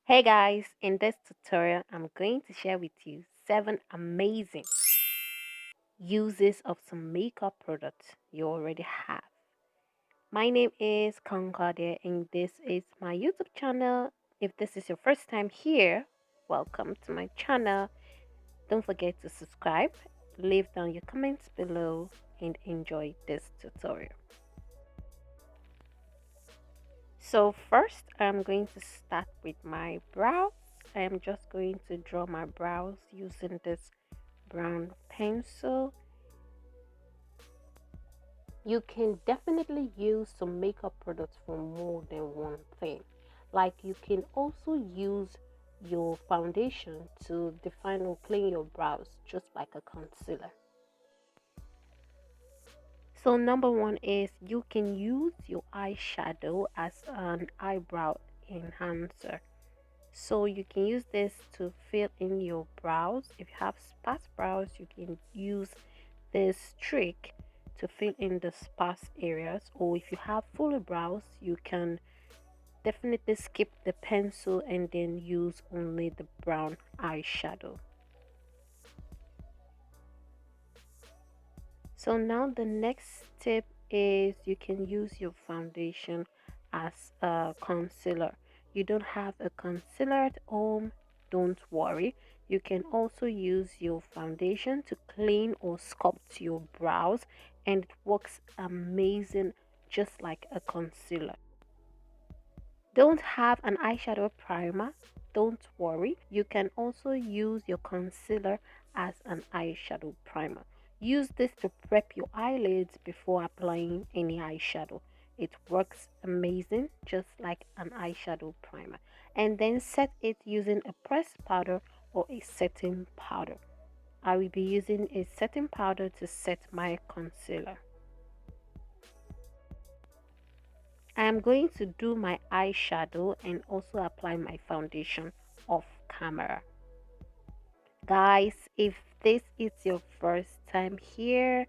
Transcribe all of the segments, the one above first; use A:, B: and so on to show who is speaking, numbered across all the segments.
A: Hey guys, in this tutorial, I'm going to share with you 7 amazing uses of some makeup products you already have. My name is Concordia and this is my YouTube channel. If this is your first time here, welcome to my channel. Don't forget to subscribe, leave down your comments below and enjoy this tutorial. So first, I'm going to start with my brows. I am just going to draw my brows using this brown pencil. You can definitely use some makeup products for more than one thing. Like you can also use your foundation to define or clean your brows just like a concealer. So number one is you can use your eyeshadow as an eyebrow enhancer. So you can use this to fill in your brows. If you have sparse brows, you can use this trick to fill in the sparse areas. Or if you have fuller brows, you can definitely skip the pencil and then use only the brown eyeshadow. So now the next tip is you can use your foundation as a concealer. You don't have a concealer at home, don't worry. You can also use your foundation to clean or sculpt your brows and it works amazing just like a concealer. Don't have an eyeshadow primer? Don't worry. You can also use your concealer as an eyeshadow primer. Use this to prep your eyelids before applying any eyeshadow. It works amazing just like an eyeshadow primer. And then set it using a pressed powder or a setting powder. I will be using a setting powder to set my concealer. I am going to do my eyeshadow and also apply my foundation off camera. Guys, if this is your first time here,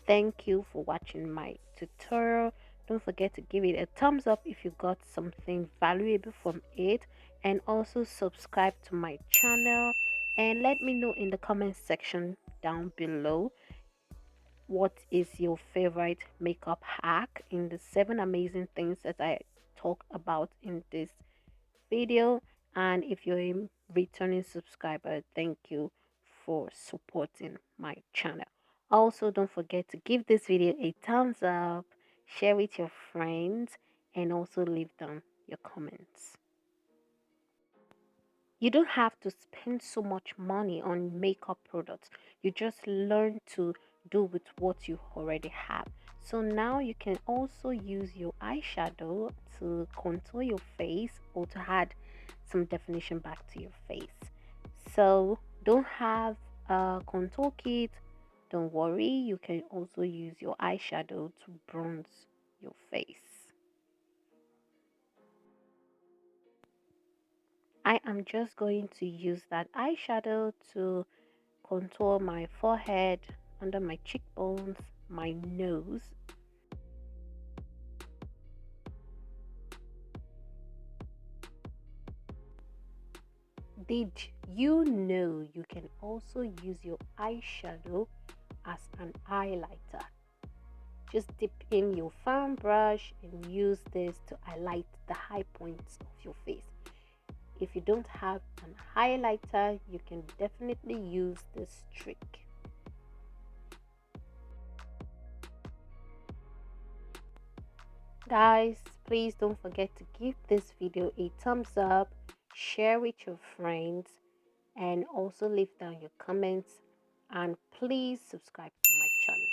A: thank you for watching my tutorial. Don't forget to give it a thumbs up if you got something valuable from it, and also subscribe to my channel and let me know in the comment section down below what is your favorite makeup hack in the 7 amazing things that I talk about in this video. And if you're a returning subscriber, thank you for supporting my channel. Also, don't forget to give this video a thumbs up, share with your friends, and also leave down your comments. You don't have to spend so much money on makeup products. You just learn to do with what you already have. So now you can also use your eyeshadow to contour your face or to add some definition back to your face. So don't have a contour kit, don't worry, you can also use your eyeshadow to bronze your face. I am just going to use that eyeshadow to contour my forehead, under my cheekbones, my nose. Did you know you can also use your eyeshadow as an highlighter? Just dip in your fan brush and use this to highlight the high points of your face. If you don't have an highlighter, you can definitely use this trick. Guys, please don't forget to give this video a thumbs up, share with your friends, and also leave down your comments. And please subscribe to my channel.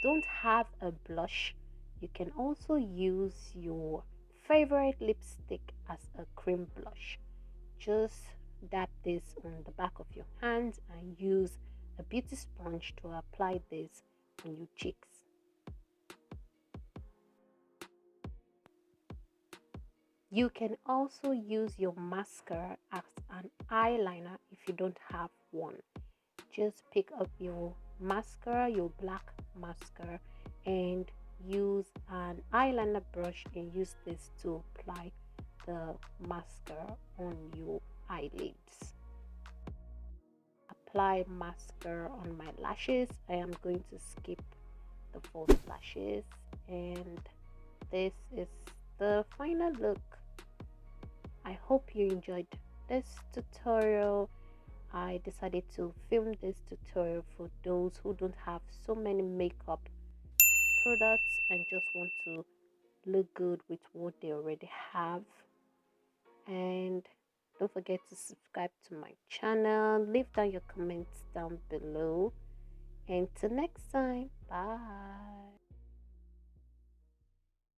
A: Don't have a blush? You can also use your favorite lipstick as a cream blush. Just dab this on the back of your hands and use a beauty sponge to apply this on your cheeks. You can also use your mascara as an eyeliner if you don't have one. Just pick up your mascara, your black mascara, and use an eyeliner brush and use this to apply the mascara on your eyelids. Apply mascara on my lashes. I am going to skip the false lashes, and this is the final look. I hope you enjoyed this tutorial. I decided to film this tutorial for those who don't have so many makeup products and just want to look good with what they already have. And don't forget to subscribe to my channel, leave down your comments down below, and till next time, bye.